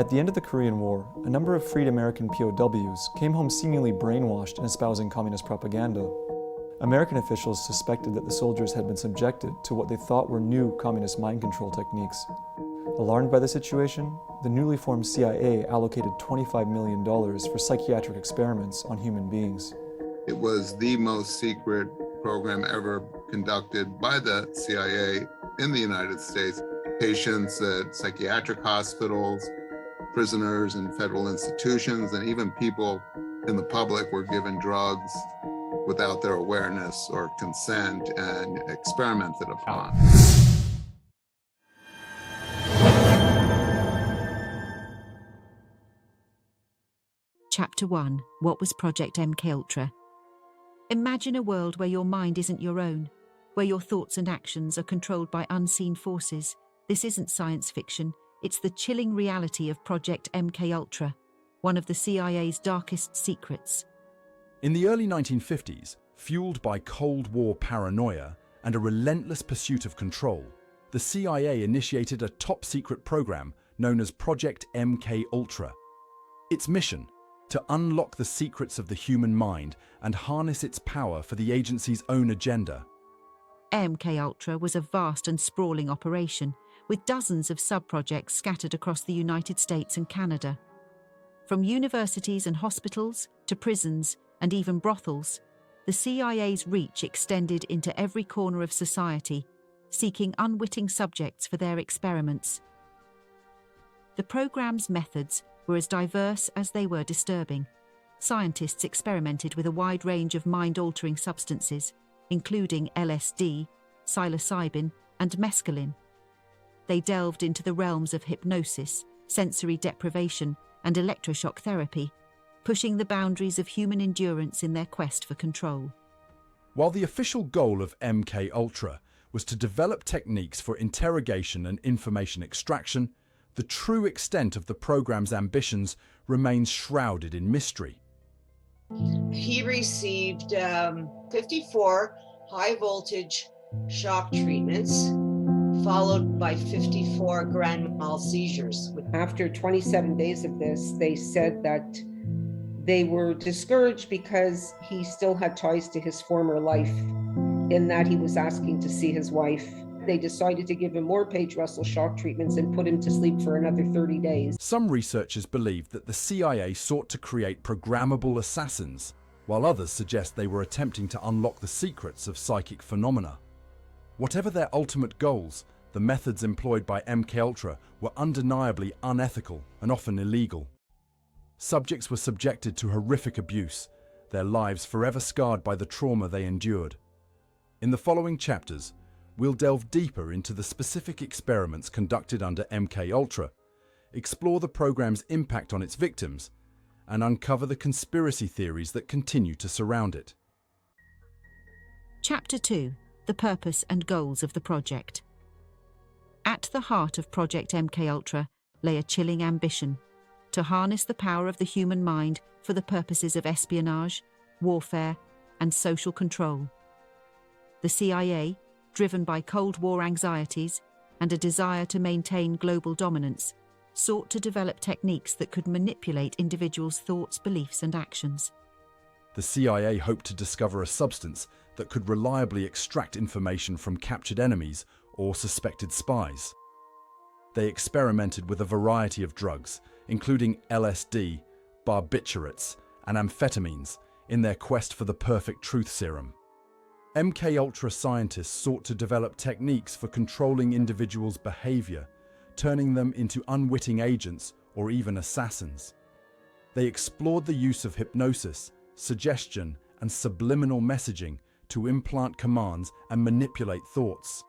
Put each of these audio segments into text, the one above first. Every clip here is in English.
At the end of the Korean War, a number of freed American POWs came home seemingly brainwashed and espousing communist propaganda. American officials suspected that the soldiers had been subjected to what they thought were new communist mind control techniques. Alarmed by the situation, the newly formed CIA allocated $25 million for psychiatric experiments on human beings. It was the most secret program ever conducted by the CIA in the United States. Patients at psychiatric hospitals, prisoners in federal institutions, and even people in the public were given drugs without their awareness or consent and experimented upon. Chapter 1. What was Project MKUltra? Imagine a world where your mind isn't your own, where your thoughts and actions are controlled by unseen forces. This isn't science fiction, it's the chilling reality of Project MKUltra, one of the CIA's darkest secrets. In the early 1950s, fueled by Cold War paranoia and a relentless pursuit of control, the CIA initiated a top-secret program known as Project MKUltra. Its mission: to unlock the secrets of the human mind and harness its power for the agency's own agenda. MKUltra was a vast and sprawling operation, with dozens of sub-projects scattered across the United States and Canada. From universities and hospitals to prisons and even brothels, the CIA's reach extended into every corner of society, seeking unwitting subjects for their experiments. The program's methods were as diverse as they were disturbing. Scientists experimented with a wide range of mind-altering substances, including LSD, psilocybin, and mescaline. They delved into the realms of hypnosis, sensory deprivation, and electroshock therapy, pushing the boundaries of human endurance in their quest for control. While the official goal of MKUltra was to develop techniques for interrogation and information extraction, the true extent of the program's ambitions remains shrouded in mystery. He received 54 high-voltage shock treatments, followed by 54 grand mal seizures. After 27 days of this, they said that they were discouraged because he still had ties to his former life, in that he was asking to see his wife. They decided to give him more Page Russell shock treatments and put him to sleep for another 30 days. Some researchers believe that the CIA sought to create programmable assassins, while others suggest they were attempting to unlock the secrets of psychic phenomena. Whatever their ultimate goals, the methods employed by MKUltra were undeniably unethical and often illegal. Subjects were subjected to horrific abuse, their lives forever scarred by the trauma they endured. In the following chapters, we'll delve deeper into the specific experiments conducted under MKUltra, explore the program's impact on its victims, and uncover the conspiracy theories that continue to surround it. Chapter 2. The purpose and goals of the project. At the heart of Project MKUltra lay a chilling ambition: to harness the power of the human mind for the purposes of espionage, warfare, and social control. The CIA, driven by Cold War anxieties and a desire to maintain global dominance, sought to develop techniques that could manipulate individuals' thoughts, beliefs, and actions. The CIA hoped to discover a substance that could reliably extract information from captured enemies or suspected spies. They experimented with a variety of drugs, including LSD, barbiturates, and amphetamines, in their quest for the perfect truth serum. MKUltra scientists sought to develop techniques for controlling individuals' behavior, turning them into unwitting agents or even assassins. They explored the use of hypnosis, suggestion, and subliminal messaging to implant commands and manipulate thoughts.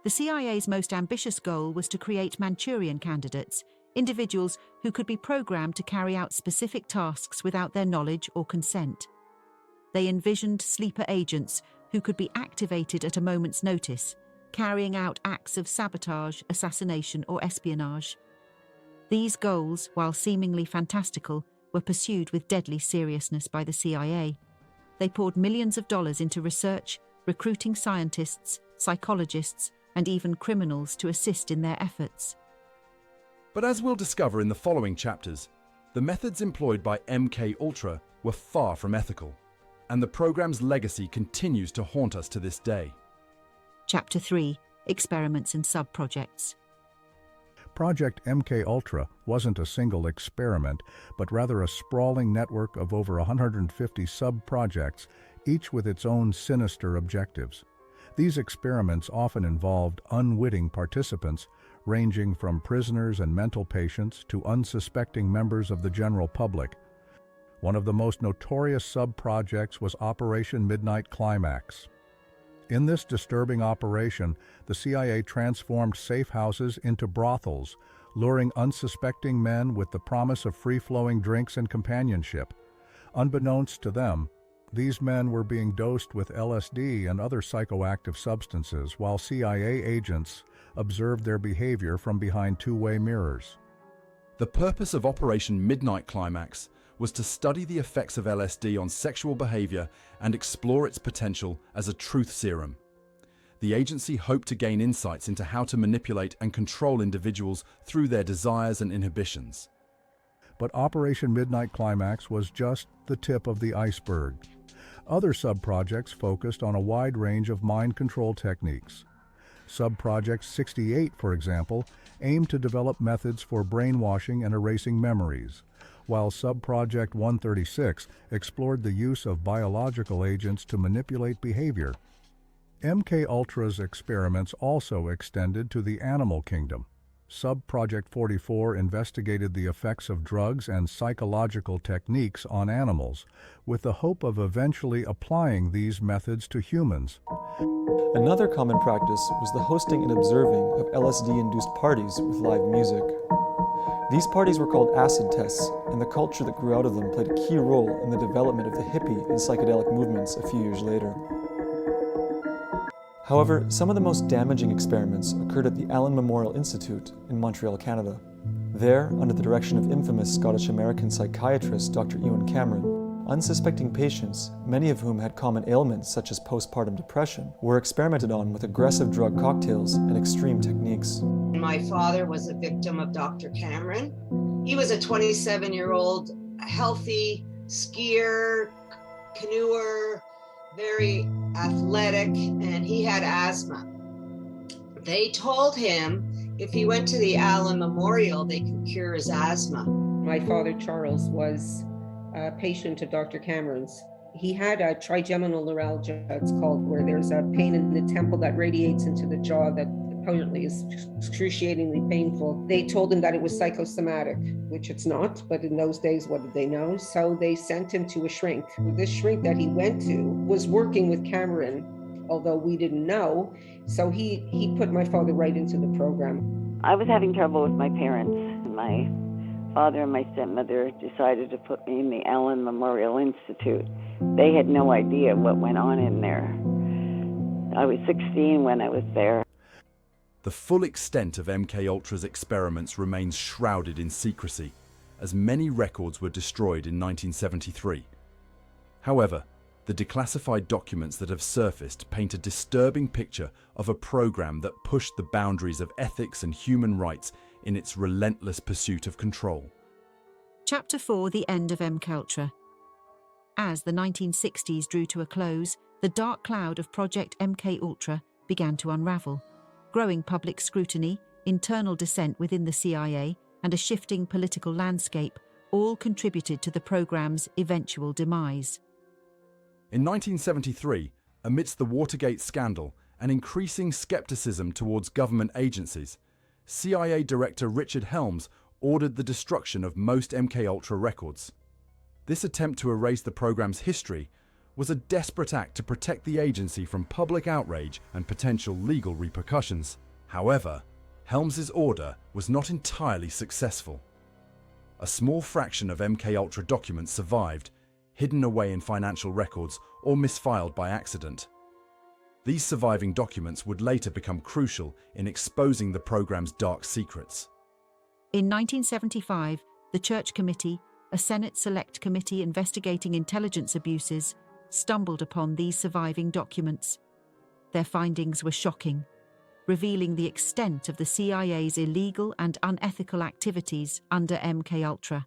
The CIA's most ambitious goal was to create Manchurian Candidates, individuals who could be programmed to carry out specific tasks without their knowledge or consent. They envisioned sleeper agents who could be activated at a moment's notice, carrying out acts of sabotage, assassination, or espionage. These goals, while seemingly fantastical, were pursued with deadly seriousness by the CIA. They poured millions of dollars into research, recruiting scientists, psychologists, and even criminals to assist in their efforts. But as we'll discover in the following chapters, the methods employed by MKUltra were far from ethical, and the program's legacy continues to haunt us to this day. Chapter 3: Experiments and Sub-Projects. Project MKUltra wasn't a single experiment, but rather a sprawling network of over 150 sub-projects, each with its own sinister objectives. These experiments often involved unwitting participants, ranging from prisoners and mental patients to unsuspecting members of the general public. One of the most notorious sub-projects was Operation Midnight Climax. In this disturbing operation, the CIA transformed safe houses into brothels, luring unsuspecting men with the promise of free-flowing drinks and companionship. Unbeknownst to them, these men were being dosed with LSD and other psychoactive substances, while CIA agents observed their behavior from behind two-way mirrors. The purpose of Operation Midnight Climax was to study the effects of LSD on sexual behavior and explore its potential as a truth serum. The agency hoped to gain insights into how to manipulate and control individuals through their desires and inhibitions. But Operation Midnight Climax was just the tip of the iceberg. Other sub-projects focused on a wide range of mind control techniques. Sub-Project 68, for example, aimed to develop methods for brainwashing and erasing memories, while Sub-Project 136 explored the use of biological agents to manipulate behavior. MKUltra's experiments also extended to the animal kingdom. Sub-Project 44 investigated the effects of drugs and psychological techniques on animals, with the hope of eventually applying these methods to humans. Another common practice was the hosting and observing of LSD-induced parties with live music. These parties were called acid tests, and the culture that grew out of them played a key role in the development of the hippie and psychedelic movements a few years later. However, some of the most damaging experiments occurred at the Allen Memorial Institute in Montreal, Canada. There, under the direction of infamous Scottish-American psychiatrist Dr. Ewan Cameron, unsuspecting patients, many of whom had common ailments such as postpartum depression, were experimented on with aggressive drug cocktails and extreme techniques. My father was a victim of Dr. Cameron. He was a 27-year-old, healthy skier, canoeer, very athletic, and he had asthma. They told him if he went to the Allen Memorial, they could cure his asthma. My father, Charles, was a patient of Dr. Cameron's. He had a trigeminal neuralgia, it's called, where there's a pain in the temple that radiates into the jaw that apparently is excruciatingly painful. They told him that it was psychosomatic, which it's not, but in those days, what did they know? So they sent him to a shrink. This shrink that he went to was working with Cameron, although we didn't know. So he put my father right into the program. I was having trouble with my parents. My father and my stepmother decided to put me in the Allen Memorial Institute. They had no idea what went on in there. I was 16 when I was there. The full extent of MKUltra's experiments remains shrouded in secrecy, as many records were destroyed in 1973. However, the declassified documents that have surfaced paint a disturbing picture of a program that pushed the boundaries of ethics and human rights in its relentless pursuit of control. Chapter 4: The End of MKUltra. As the 1960s drew to a close, the dark cloud of Project MKUltra began to unravel. Growing public scrutiny, internal dissent within the CIA, and a shifting political landscape all contributed to the program's eventual demise. In 1973, amidst the Watergate scandal and increasing skepticism towards government agencies, CIA Director Richard Helms ordered the destruction of most MKUltra records. This attempt to erase the program's history was a desperate act to protect the agency from public outrage and potential legal repercussions. However, Helms's order was not entirely successful. A small fraction of MKUltra documents survived, hidden away in financial records or misfiled by accident. These surviving documents would later become crucial in exposing the program's dark secrets. In 1975, the Church Committee, a Senate Select Committee investigating intelligence abuses, stumbled upon these surviving documents. Their findings were shocking. revealing the extent of the CIA's illegal and unethical activities under MKUltra.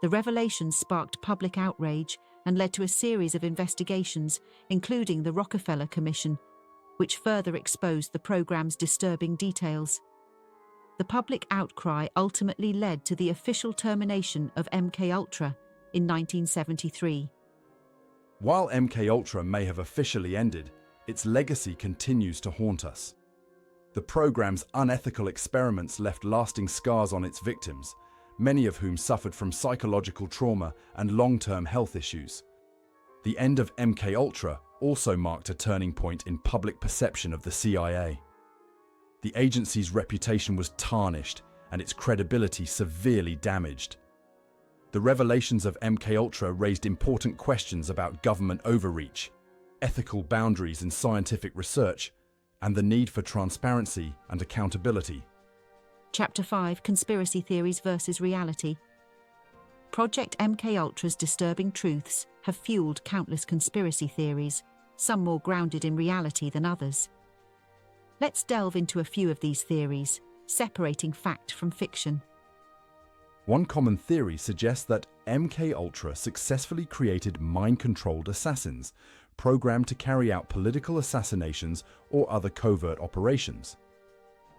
The revelations sparked public outrage and led to a series of investigations, including the Rockefeller Commission, which further exposed the program's disturbing details. The public outcry ultimately led to the official termination of MKUltra in 1973. While MKUltra may have officially ended, its legacy continues to haunt us. The program's unethical experiments left lasting scars on its victims, many of whom suffered from psychological trauma and long-term health issues. The end of MKUltra also marked a turning point in public perception of the CIA. The agency's reputation was tarnished and its credibility severely damaged. The revelations of MKUltra raised important questions about government overreach, ethical boundaries in scientific research, and the need for transparency and accountability. Chapter 5: Conspiracy Theories versus Reality. Project MKUltra's disturbing truths have fueled countless conspiracy theories, some more grounded in reality than others. Let's delve into a few of these theories, separating fact from fiction. One common theory suggests that MKUltra successfully created mind-controlled assassins, programmed to carry out political assassinations or other covert operations.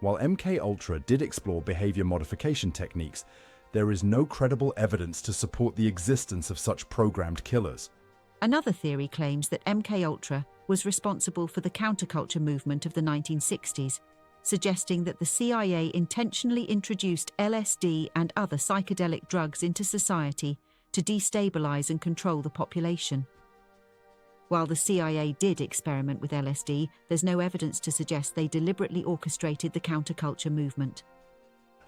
While MKUltra did explore behavior modification techniques, there is no credible evidence to support the existence of such programmed killers. Another theory claims that MKUltra was responsible for the counterculture movement of the 1960s, suggesting that the CIA intentionally introduced LSD and other psychedelic drugs into society to destabilize and control the population. While the CIA did experiment with LSD, there's no evidence to suggest they deliberately orchestrated the counterculture movement.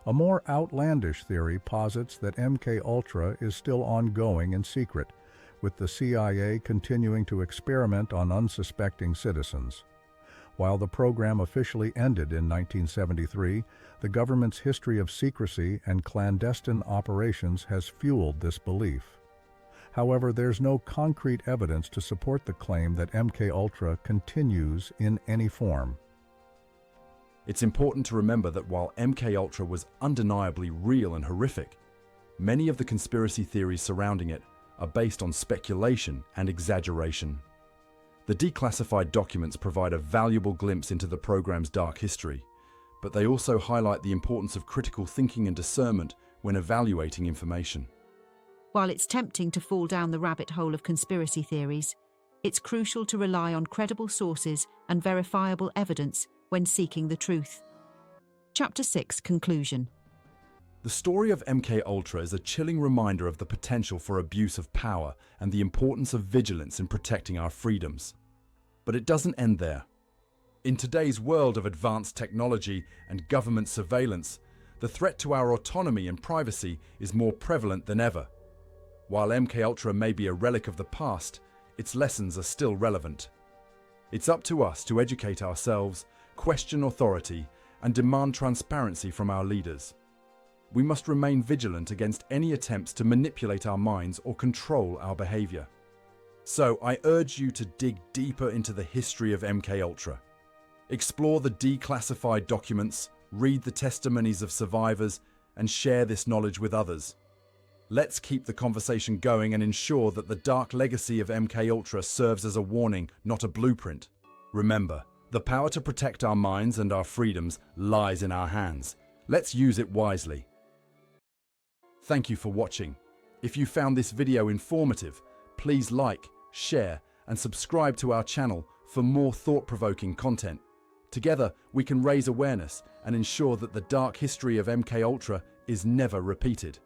A more outlandish theory posits that MKUltra is still ongoing in secret, with the CIA continuing to experiment on unsuspecting citizens. While the program officially ended in 1973, the government's history of secrecy and clandestine operations has fueled this belief. However, there's no concrete evidence to support the claim that MKUltra continues in any form. It's important to remember that while MKUltra was undeniably real and horrific, many of the conspiracy theories surrounding it are based on speculation and exaggeration. The declassified documents provide a valuable glimpse into the program's dark history, but they also highlight the importance of critical thinking and discernment when evaluating information. While it's tempting to fall down the rabbit hole of conspiracy theories, it's crucial to rely on credible sources and verifiable evidence when seeking the truth. Chapter 6: Conclusion. The story of MKUltra is a chilling reminder of the potential for abuse of power and the importance of vigilance in protecting our freedoms. But it doesn't end there. In today's world of advanced technology and government surveillance, the threat to our autonomy and privacy is more prevalent than ever. While MKUltra may be a relic of the past, its lessons are still relevant. It's up to us to educate ourselves, question authority, and demand transparency from our leaders. We must remain vigilant against any attempts to manipulate our minds or control our behavior. So I urge you to dig deeper into the history of MKUltra. Explore the declassified documents, read the testimonies of survivors, and share this knowledge with others. Let's keep the conversation going and ensure that the dark legacy of MKUltra serves as a warning, not a blueprint. Remember, the power to protect our minds and our freedoms lies in our hands. Let's use it wisely. Thank you for watching. If you found this video informative, please like, share, and subscribe to our channel for more thought-provoking content. Together, we can raise awareness and ensure that the dark history of MKUltra is never repeated.